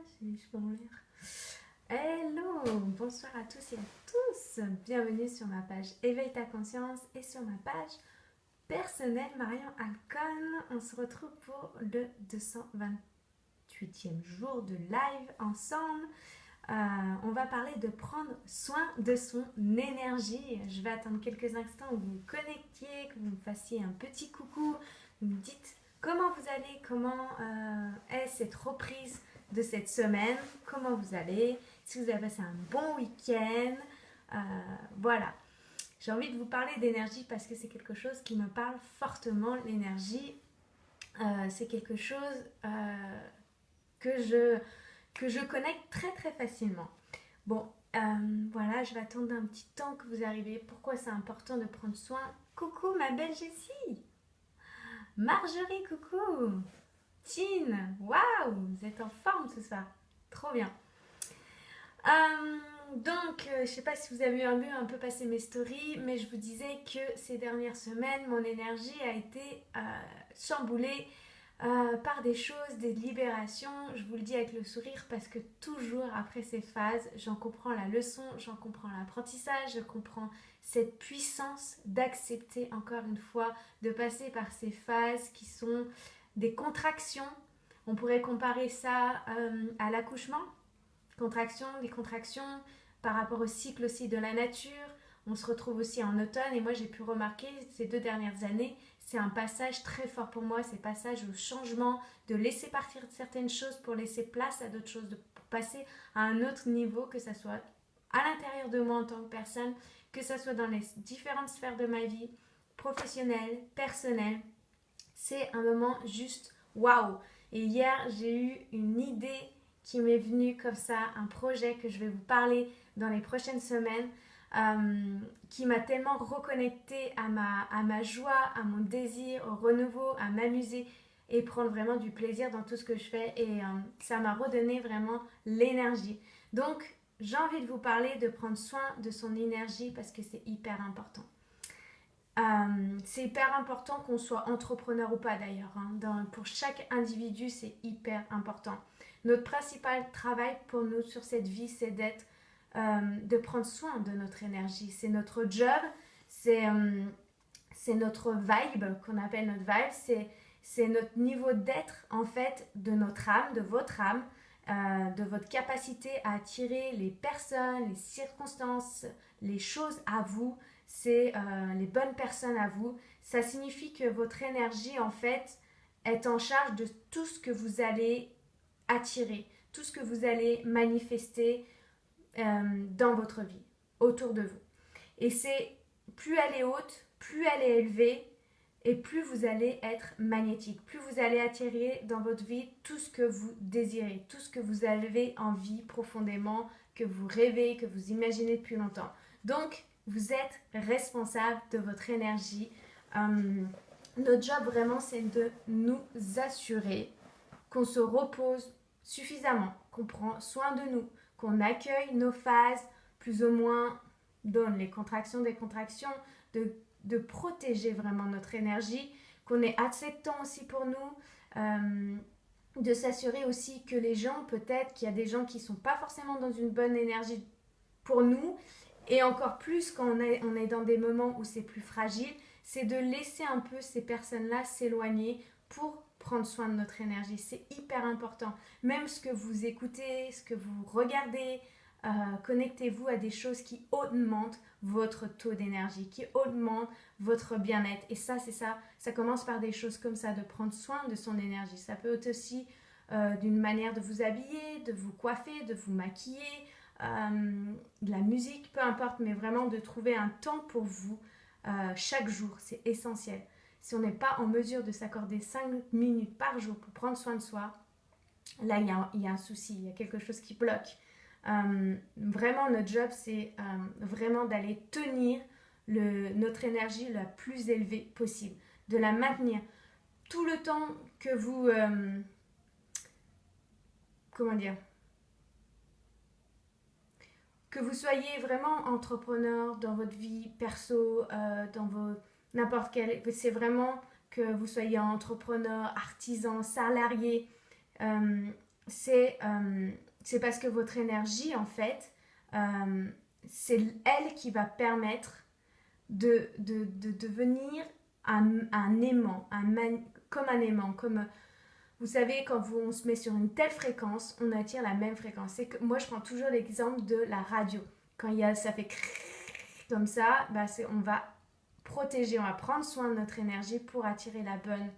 Je peux en lire. Hello, bonsoir à tous et à tous. Bienvenue sur ma page Éveille ta conscience et sur ma page personnelle Marion Alcon. On se retrouve pour le 228e jour de live ensemble. On va parler de prendre soin de son énergie. Je vais attendre quelques instants où vous vous connectiez, que vous me fassiez un petit coucou. Vous me dites comment vous allez, comment est cette reprise de cette semaine, comment vous allez, si vous avez passé un bon week-end. Voilà. J'ai envie de vous parler d'énergie parce que c'est quelque chose qui me parle fortement. L'énergie, c'est quelque chose que je connecte très très facilement. Bon, voilà, je vais attendre un petit temps que vous arrivez. Pourquoi c'est important de prendre soin? Coucou ma belle Jessie. Marjorie, coucou. Tine, waouh, vous êtes en forme ce soir. Trop bien. Je ne sais pas si vous avez vu un peu passer mes stories, mais je vous disais que ces dernières semaines, mon énergie a été chamboulée par des choses, des libérations. Je vous le dis avec le sourire parce que toujours après ces phases, j'en comprends la leçon, j'en comprends l'apprentissage, je comprends cette puissance d'accepter encore une fois de passer par ces phases qui sont des contractions. On pourrait comparer ça à l'accouchement. Des contractions par rapport au cycle aussi de la nature. On se retrouve aussi en automne et moi j'ai pu remarquer ces 2 dernières années, c'est un passage très fort pour moi, c'est passage au changement, de laisser partir certaines choses pour laisser place à d'autres choses, pour passer à un autre niveau, que ça soit à l'intérieur de moi en tant que personne, que ça soit dans les différentes sphères de ma vie, professionnelle, personnelle. C'est un moment juste waouh. Et hier, j'ai eu une idée qui m'est venue comme ça, un projet que je vais vous parler dans les prochaines semaines, qui m'a tellement reconnectée à ma joie, à mon désir, au renouveau, à m'amuser et prendre vraiment du plaisir dans tout ce que je fais. Et ça m'a redonné vraiment l'énergie. Donc, j'ai envie de vous parler de prendre soin de son énergie parce que c'est hyper important. C'est hyper important qu'on soit entrepreneur ou pas d'ailleurs. Pour chaque individu, c'est hyper important. Notre principal travail pour nous sur cette vie, c'est de prendre soin de notre énergie. C'est notre job, c'est notre vibe, qu'on appelle notre vibe, c'est notre niveau d'être en fait de notre âme, de votre âme, de votre capacité à attirer les personnes, les circonstances, les choses à vous. C'est les bonnes personnes à vous. Ça signifie que votre énergie, en fait, est en charge de tout ce que vous allez attirer, tout ce que vous allez manifester dans votre vie, autour de vous. Et c'est plus elle est haute, plus elle est élevée, et plus vous allez être magnétique, plus vous allez attirer dans votre vie tout ce que vous désirez, tout ce que vous avez envie profondément, que vous rêvez, que vous imaginez depuis longtemps. Donc, vous êtes responsable de votre énergie. Notre job vraiment, c'est de nous assurer qu'on se repose suffisamment, qu'on prend soin de nous, qu'on accueille nos phases, plus ou moins dans les contractions, décontractions, de protéger vraiment notre énergie, qu'on est acceptant aussi pour nous, de s'assurer aussi que les gens, peut-être qu'il y a des gens qui ne sont pas forcément dans une bonne énergie pour nous, et encore plus quand on est dans des moments où c'est plus fragile, c'est de laisser un peu ces personnes-là s'éloigner pour prendre soin de notre énergie. C'est hyper important. Même ce que vous écoutez, ce que vous regardez, connectez-vous à des choses qui augmentent votre taux d'énergie, qui augmentent votre bien-être. Et ça, c'est ça. Ça commence par des choses comme ça, de prendre soin de son énergie. Ça peut être aussi d'une manière de vous habiller, de vous coiffer, de vous maquiller, de la musique, peu importe, mais vraiment de trouver un temps pour vous chaque jour. C'est essentiel. Si on n'est pas en mesure de s'accorder 5 minutes par jour pour prendre soin de soi, là, il y a un souci, il y a quelque chose qui bloque. Vraiment, notre job, c'est vraiment d'aller tenir notre énergie la plus élevée possible, de la maintenir tout le temps que vous... comment dire, que vous soyez vraiment entrepreneur dans votre vie perso, dans vos n'importe quel, c'est vraiment que vous soyez entrepreneur, artisan, salarié, c'est parce que votre énergie, en fait, euh, c'est elle qui va permettre de devenir un aimant, comme un aimant, comme vous savez, quand on se met sur une telle fréquence, on attire la même fréquence. C'est que, moi, je prends toujours l'exemple de la radio. Quand ça fait comme ça, bah on va protéger, on va prendre soin de notre énergie pour attirer la bonne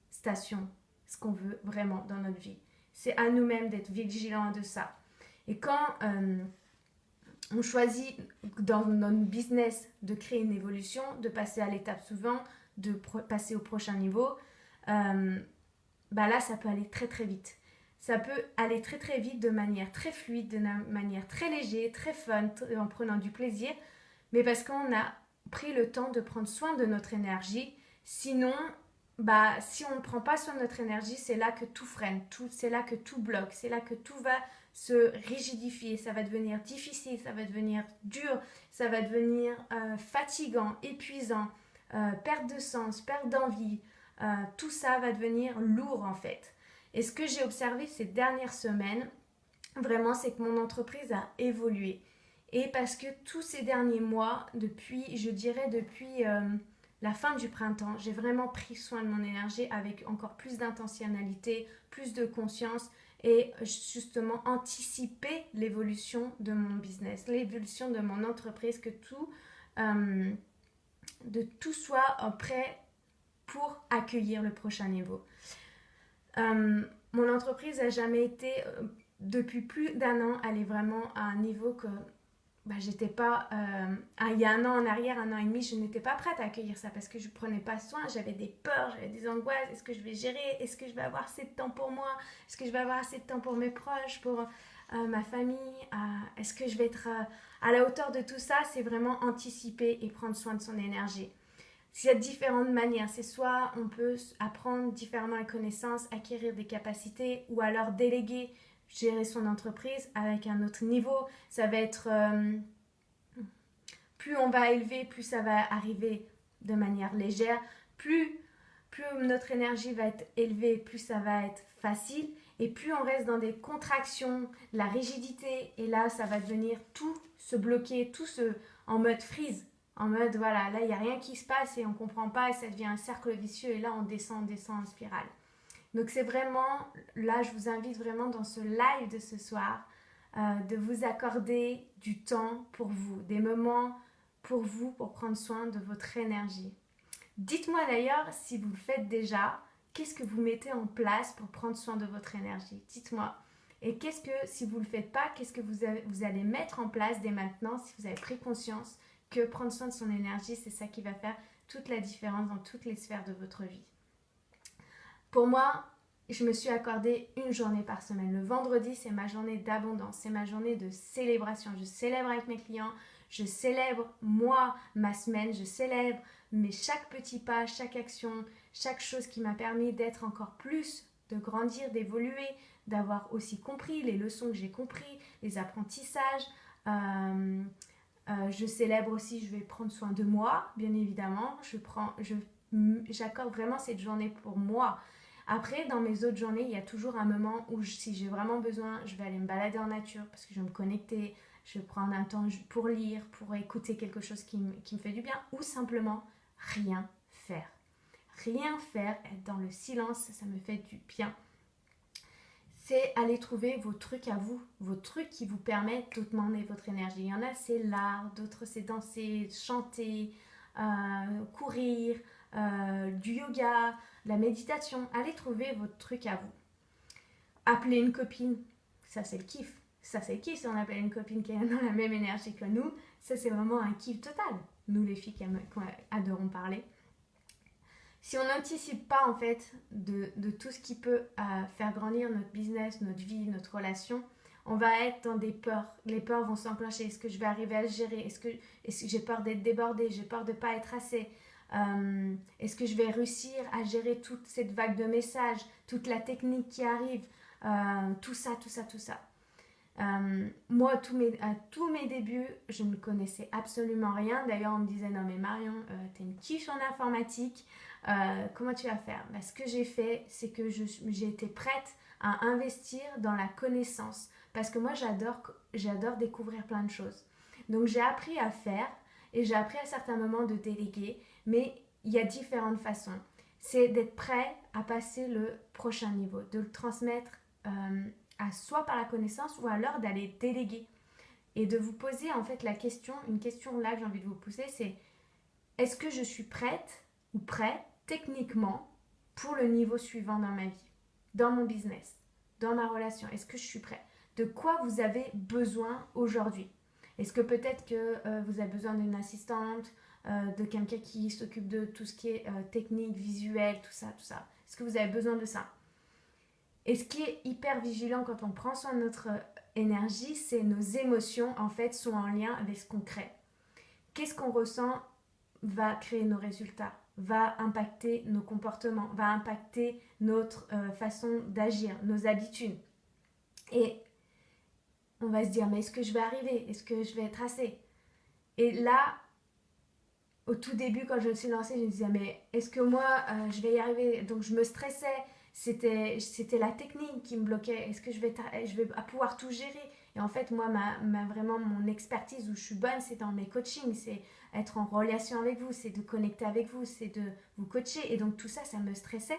station, ce qu'on veut vraiment dans notre vie. C'est à nous-mêmes d'être vigilants de ça. Et quand on choisit dans notre business de créer une évolution, de passer à l'étape suivante, de passer au prochain niveau, bah là, ça peut aller très très vite. Ça peut aller très très vite de manière très fluide, de manière très légère, très fun, en prenant du plaisir, mais parce qu'on a pris le temps de prendre soin de notre énergie. Sinon, bah, si on ne prend pas soin de notre énergie, c'est là que tout freine, c'est là que tout bloque, c'est là que tout va se rigidifier, ça va devenir difficile, ça va devenir dur, ça va devenir fatigant, épuisant, perte de sens, perte d'envie, tout ça va devenir lourd en fait. Et ce que j'ai observé ces dernières semaines, vraiment, c'est que mon entreprise a évolué. Et parce que tous ces derniers mois, je dirais depuis la fin du printemps, j'ai vraiment pris soin de mon énergie avec encore plus d'intentionnalité, plus de conscience et justement anticiper l'évolution de mon business, l'évolution de mon entreprise, que de tout soit prêt pour accueillir le prochain niveau. Mon entreprise n'a jamais été, depuis plus d'un an, elle est vraiment à un niveau que j'étais pas, il y a un an en arrière, un an et demi, je n'étais pas prête à accueillir ça parce que je ne prenais pas soin, j'avais des peurs, j'avais des angoisses. Est-ce que je vais gérer? Est-ce que je vais avoir assez de temps pour moi? Est-ce que je vais avoir assez de temps pour mes proches, pour ma famille? Est-ce que je vais être à la hauteur de tout ça? C'est vraiment anticiper et prendre soin de son énergie. Il y a différentes manières. C'est soit on peut apprendre différemment les connaissances, acquérir des capacités, ou alors déléguer, gérer son entreprise avec un autre niveau. Ça va être plus on va élever, plus ça va arriver de manière légère. Plus notre énergie va être élevée, plus ça va être facile. Et plus on reste dans des contractions, la rigidité, et là ça va devenir tout se bloquer, en mode freeze. En mode, voilà, là, il n'y a rien qui se passe et on ne comprend pas et ça devient un cercle vicieux et là, on descend en spirale. Donc, c'est vraiment, là, je vous invite vraiment dans ce live de ce soir, de vous accorder du temps pour vous, des moments pour vous, pour prendre soin de votre énergie. Dites-moi d'ailleurs, si vous le faites déjà, qu'est-ce que vous mettez en place pour prendre soin de votre énergie? Dites-moi. Et si vous ne le faites pas, qu'est-ce que vous allez mettre en place dès maintenant, si vous avez pris conscience que prendre soin de son énergie, c'est ça qui va faire toute la différence dans toutes les sphères de votre vie. Pour moi, je me suis accordé une journée par semaine. Le vendredi, c'est ma journée d'abondance, c'est ma journée de célébration. Je célèbre avec mes clients, je célèbre moi, ma semaine, je célèbre chaque petit pas, chaque action, chaque chose qui m'a permis d'être encore plus, de grandir, d'évoluer, d'avoir aussi compris les leçons que j'ai compris, les apprentissages. Je célèbre aussi, je vais prendre soin de moi, bien évidemment. J'accorde vraiment cette journée pour moi. Après, dans mes autres journées, il y a toujours un moment où si j'ai vraiment besoin, je vais aller me balader en nature parce que je vais me connecter, je vais prendre un temps pour lire, pour écouter quelque chose qui me fait du bien, ou simplement rien faire. Rien faire, être dans le silence, ça me fait du bien. C'est aller trouver vos trucs à vous, vos trucs qui vous permettent d'augmenter votre énergie. Il y en a, c'est l'art, d'autres, c'est danser, chanter, courir, du yoga, la méditation. Allez trouver votre truc à vous. Appelez une copine, ça c'est le kiff. Ça c'est le kiff si on appelle une copine qui est dans la même énergie que nous. Ça c'est vraiment un kiff total. Nous les filles qui adorons parler. Si on n'anticipe pas en fait de tout ce qui peut faire grandir notre business, notre vie, notre relation, on va être dans des peurs. Les peurs vont s'enclencher. Est-ce que je vais arriver à le gérer? Est-ce que j'ai peur d'être débordée? J'ai peur de ne pas être assez? Est-ce que je vais réussir à gérer toute cette vague de messages, toute la technique qui arrive, tout ça. Moi, à tous mes débuts, je ne connaissais absolument rien. D'ailleurs, on me disait, non mais Marion, t'es une quiche en informatique. Comment tu vas faire? Ce que j'ai fait, c'est que j'ai été prête à investir dans la connaissance. Parce que moi, j'adore découvrir plein de choses. Donc, j'ai appris à faire et j'ai appris à certains moments de déléguer, mais il y a différentes façons. C'est d'être prêt à passer le prochain niveau, de le transmettre à soit par la connaissance ou alors d'aller déléguer. Et de vous poser en fait la question, une question là que j'ai envie de vous poser, c'est est-ce que je suis prête ou prêt techniquement pour le niveau suivant dans ma vie, dans mon business, dans ma relation? Est-ce que je suis prêt? De quoi vous avez besoin aujourd'hui? Est-ce que peut-être que vous avez besoin d'une assistante, de quelqu'un qui s'occupe de tout ce qui est technique, visuel, tout ça, tout ça? Est-ce que vous avez besoin de ça? Et ce qui est hyper vigilant quand on prend soin de notre énergie, c'est nos émotions en fait sont en lien avec ce qu'on crée. Qu'est-ce qu'on ressent va créer nos résultats, va impacter nos comportements, va impacter notre façon d'agir, nos habitudes. Et on va se dire, mais est-ce que je vais arriver? Est-ce que je vais être assez? Et là, au tout début, quand je me suis lancée, je me disais, mais est-ce que moi, je vais y arriver? Donc je me stressais, c'était la technique qui me bloquait. Est-ce que je vais pouvoir tout gérer? Et en fait, moi, vraiment, mon expertise où je suis bonne, c'est dans mes coachings, c'est être en relation avec vous, c'est de connecter avec vous, c'est de vous coacher. Et donc tout ça, ça me stressait.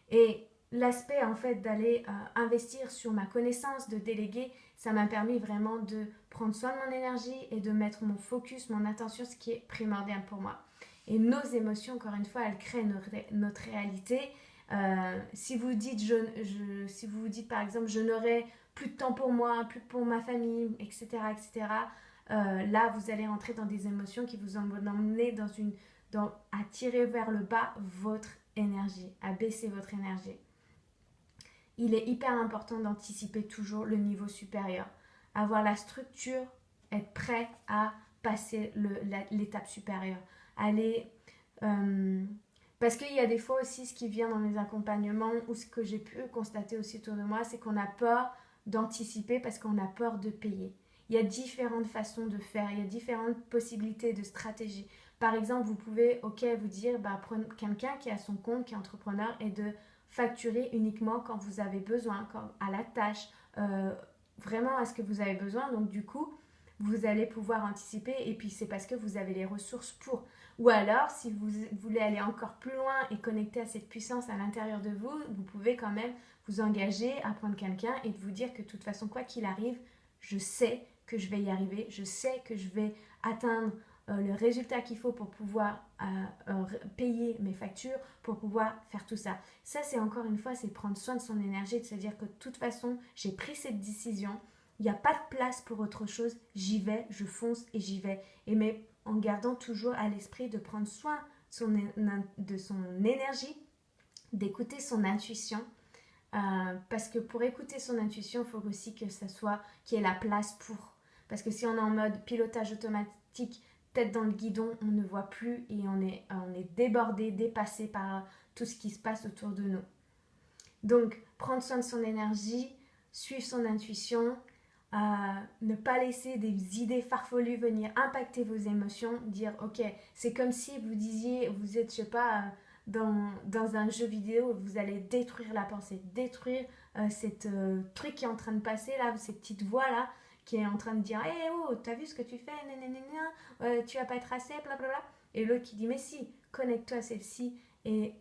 Et l'aspect en fait d'aller investir sur ma connaissance, de déléguer, ça m'a permis vraiment de prendre soin de mon énergie et de mettre mon focus, mon attention, ce qui est primordial pour moi. Et nos émotions, encore une fois, elles créent notre réalité. Si vous dites par exemple je n'aurai plus de temps pour moi, plus pour ma famille, etc., là vous allez rentrer dans des émotions qui vous emmener à tirer vers le bas votre énergie, à baisser votre énergie. Il est hyper important d'anticiper toujours le niveau supérieur, avoir la structure, être prêt à passer l'étape supérieure, parce qu'il y a des fois aussi ce qui vient dans mes accompagnements ou ce que j'ai pu constater aussi autour de moi, c'est qu'on a peur d'anticiper parce qu'on a peur de payer. Il y a différentes façons de faire, il y a différentes possibilités de stratégies. Par exemple, vous pouvez vous dire, prenez quelqu'un qui a son compte, qui est entrepreneur, et de facturer uniquement quand vous avez besoin, à la tâche, vraiment à ce que vous avez besoin. Donc du coup, vous allez pouvoir anticiper et puis c'est parce que vous avez les ressources pour. Ou alors, si vous voulez aller encore plus loin et connecter à cette puissance à l'intérieur de vous, vous pouvez quand même vous engager à prendre quelqu'un et de vous dire que de toute façon, quoi qu'il arrive, je sais que je vais y arriver, je sais que je vais atteindre le résultat qu'il faut pour pouvoir payer mes factures, pour pouvoir faire tout ça. Ça, c'est encore une fois, c'est prendre soin de son énergie, de se dire que de toute façon, j'ai pris cette décision, il n'y a pas de place pour autre chose, j'y vais, je fonce et j'y vais. Mais en gardant toujours à l'esprit de prendre soin de son énergie, d'écouter son intuition, parce que pour écouter son intuition, il faut aussi que ça soit, qu'il y ait la place pour. Parce que si on est en mode pilotage automatique, tête dans le guidon, on ne voit plus et on est débordé, dépassé par tout ce qui se passe autour de nous. Donc, prendre soin de son énergie, suivre son intuition, ne pas laisser des idées farfelues venir impacter vos émotions, dire ok, c'est comme si vous disiez, vous êtes, je sais pas, dans un jeu vidéo, vous allez détruire la pensée, détruire cette truc qui est en train de passer là, cette petite voix là, qui est en train de dire hey, oh, t'as vu ce que tu fais, tu vas pas être assez, blablabla. Et l'autre qui dit mais si, connecte-toi à celle-ci et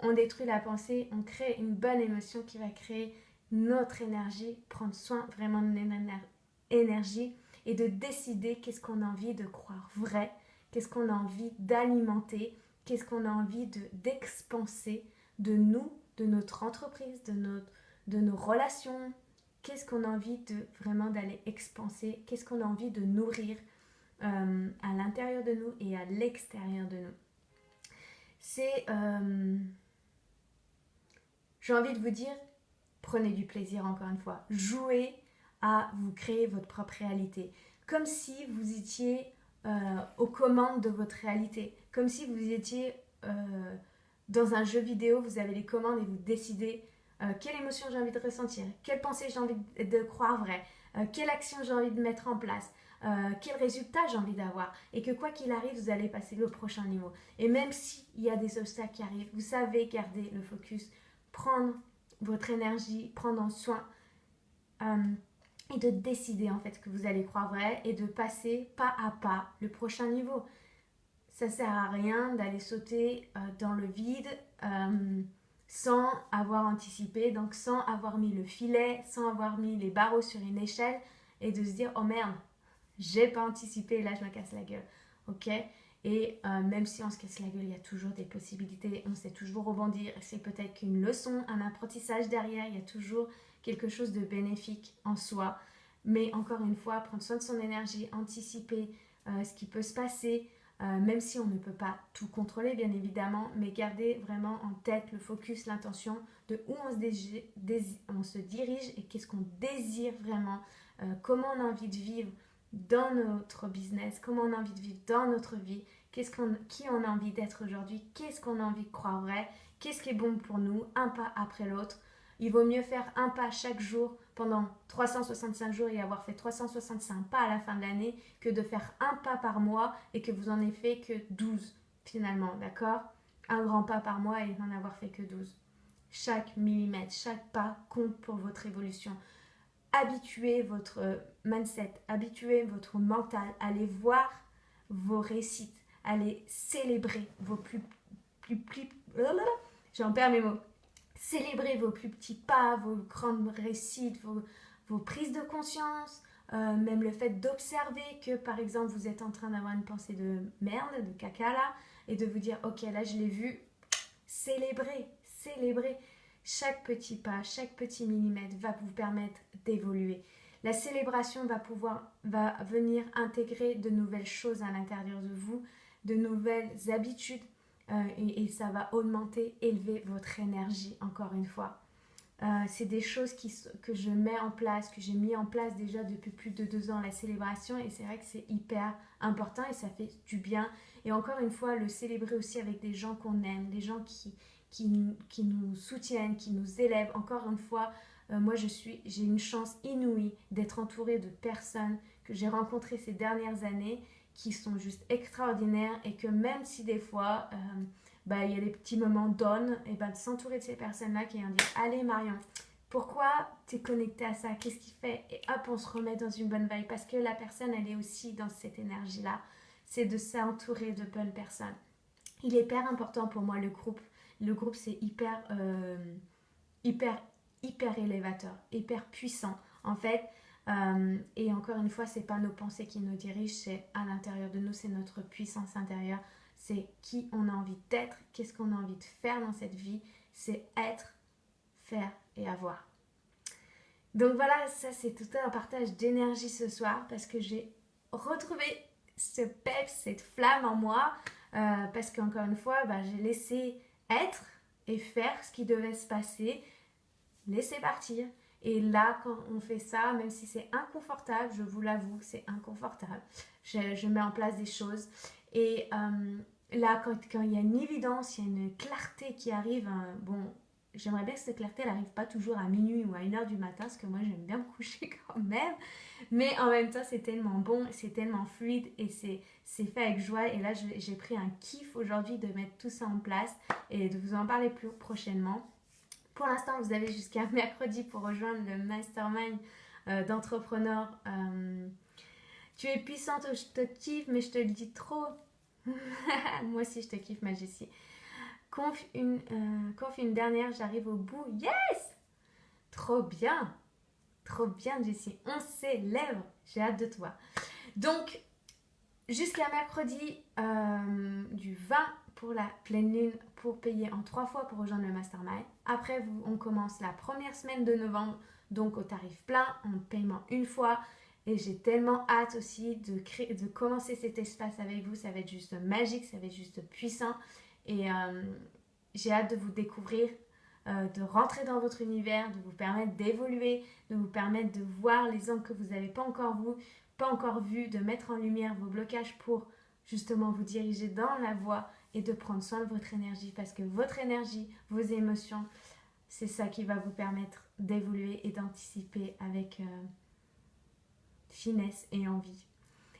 on détruit la pensée, on crée une bonne émotion qui va créer notre énergie, prendre soin vraiment de notre énergie et de décider qu'est-ce qu'on a envie de croire vrai, qu'est-ce qu'on a envie d'alimenter, qu'est-ce qu'on a envie d'expanser de nous, de notre entreprise, de nos relations, qu'est-ce qu'on a envie vraiment d'aller expanser, qu'est-ce qu'on a envie de nourrir à l'intérieur de nous et à l'extérieur de nous. J'ai envie de vous dire, prenez du plaisir encore une fois. Jouez à vous créer votre propre réalité. Comme si vous étiez aux commandes de votre réalité. Comme si vous étiez dans un jeu vidéo, vous avez les commandes et vous décidez quelle émotion j'ai envie de ressentir, quelle pensée j'ai envie de croire vrai, quelle action j'ai envie de mettre en place, quel résultat j'ai envie d'avoir. Et que quoi qu'il arrive, vous allez passer au prochain niveau. Et même s'il y a des obstacles qui arrivent, vous savez garder le focus, prendre votre énergie, prendre soin et de décider en fait que vous allez croire vrai et de passer pas à pas le prochain niveau. Ça sert à rien d'aller sauter dans le vide sans avoir anticipé, donc sans avoir mis le filet, sans avoir mis les barreaux sur une échelle et de se dire oh merde, j'ai pas anticipé, là je me casse la gueule, ok. Et même si on se casse la gueule, il y a toujours des possibilités, on sait toujours rebondir, c'est peut-être qu'une leçon, un apprentissage derrière, il y a toujours quelque chose de bénéfique en soi. Mais encore une fois, prendre soin de son énergie, anticiper ce qui peut se passer, même si on ne peut pas tout contrôler bien évidemment, mais garder vraiment en tête le focus, l'intention de où on se dirige et qu'est-ce qu'on désire vraiment, comment on a envie de vivre dans notre business, comment on a envie de vivre dans notre vie, qui on a envie d'être aujourd'hui, qu'est-ce qu'on a envie de croire vrai, qu'est-ce qui est bon pour nous, un pas après l'autre. Il vaut mieux faire un pas chaque jour pendant 365 jours et avoir fait 365 pas à la fin de l'année que de faire un pas par mois et que vous en ayez fait que 12 finalement, d'accord? Un grand pas par mois et n'en avoir fait que 12. Chaque millimètre, chaque pas compte pour votre évolution. Habituez votre mindset, habituez votre mental, allez voir vos réussites, allez célébrer vos plus j'en perds mes mots. Célébrez vos plus petits pas, vos grandes réussites, vos prises de conscience, même le fait d'observer que par exemple vous êtes en train d'avoir une pensée de merde, de caca là, et de vous dire ok là je l'ai vu, célébrez. Chaque petit pas, chaque petit millimètre va vous permettre d'évoluer. La célébration va venir intégrer de nouvelles choses à l'intérieur de vous, de nouvelles habitudes, et ça va augmenter, élever votre énergie encore une fois. C'est des choses que je mets en place, que j'ai mis en place déjà depuis plus de 2 ans, la célébration, et c'est vrai que c'est hyper important et ça fait du bien. Et encore une fois, le célébrer aussi avec des gens qu'on aime, des gens qui nous soutiennent, qui nous élèvent. Encore une fois, moi j'ai une chance inouïe d'être entourée de personnes que j'ai rencontrées ces dernières années qui sont juste extraordinaires et que même si des fois il y a des petits moments down, et de s'entourer de ces personnes-là qui vont dire allez Marion, pourquoi tu es connectée à ça, qu'est-ce qui fait, et hop on se remet dans une bonne vibe parce que la personne elle est aussi dans cette énergie-là, c'est de s'entourer de bonnes personnes. Il est hyper important pour moi le groupe c'est hyper élévateur, hyper puissant en fait. Et encore une fois, c'est pas nos pensées qui nous dirigent, c'est à l'intérieur de nous, c'est notre puissance intérieure, c'est qui on a envie d'être, qu'est-ce qu'on a envie de faire dans cette vie, c'est être, faire et avoir. Donc voilà, ça c'est tout un partage d'énergie ce soir parce que j'ai retrouvé ce peps, cette flamme en moi, parce qu'encore une fois, j'ai laissé être et faire ce qui devait se passer, laisser partir. Et là, quand on fait ça, même si c'est inconfortable, je vous l'avoue, c'est inconfortable. Je mets en place des choses. Et là, quand il y a une évidence, il y a une clarté qui arrive, j'aimerais bien que cette clarté, elle n'arrive pas toujours à minuit ou à 1h du matin, parce que moi, j'aime bien me coucher quand même. Mais en même temps, c'est tellement bon, c'est tellement fluide et c'est fait avec joie. Et là, j'ai pris un kiff aujourd'hui de mettre tout ça en place et de vous en parler plus prochainement. Pour l'instant, vous avez jusqu'à mercredi pour rejoindre le mastermind d'entrepreneurs. Tu es puissante, je te kiffe, mais je te le dis trop. Moi aussi, je te kiffe, ma Jessie. Conf une dernière, j'arrive au bout. Yes! Trop bien, Jessie. On s'élève. J'ai hâte de toi. Donc, jusqu'à mercredi du 20 pour la pleine lune, pour payer en 3 fois pour rejoindre le mastermind. Après, on commence la première semaine de novembre, donc au tarif plein, en paiement une fois. Et j'ai tellement hâte aussi de commencer cet espace avec vous. Ça va être juste magique, ça va être juste puissant. Et j'ai hâte de vous découvrir, de rentrer dans votre univers, de vous permettre d'évoluer, de vous permettre de voir les angles que vous n'avez pas encore vu, de mettre en lumière vos blocages pour justement vous diriger dans la voie et de prendre soin de votre énergie, parce que votre énergie, vos émotions, c'est ça qui va vous permettre d'évoluer et d'anticiper avec finesse et envie.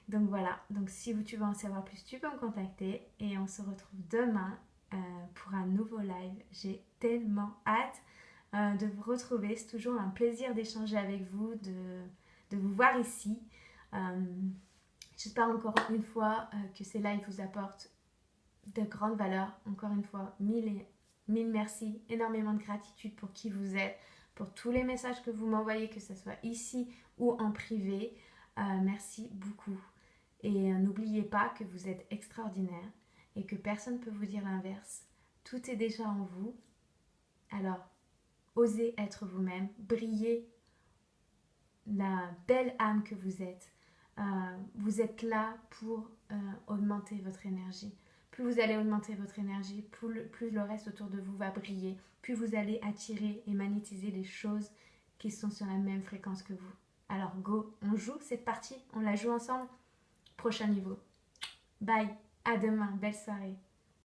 Donc voilà, donc si tu veux en savoir plus, tu peux me contacter et on se retrouve demain pour un nouveau live. J'ai tellement hâte. de vous retrouver. C'est toujours un plaisir d'échanger avec vous, de vous voir ici. J'espère encore une fois que ces lives vous apportent de grandes valeurs. Encore une fois, mille merci, énormément de gratitude pour qui vous êtes, pour tous les messages que vous m'envoyez, que ce soit ici ou en privé. Merci beaucoup. Et n'oubliez pas que vous êtes extraordinaire et que personne ne peut vous dire l'inverse. Tout est déjà en vous. Alors, osez être vous-même, brillez la belle âme que vous êtes. Vous êtes là pour augmenter votre énergie. Plus vous allez augmenter votre énergie, plus le reste autour de vous va briller, plus vous allez attirer et magnétiser les choses qui sont sur la même fréquence que vous. Alors go, on joue cette partie, on la joue ensemble. Prochain niveau. Bye, à demain, belle soirée.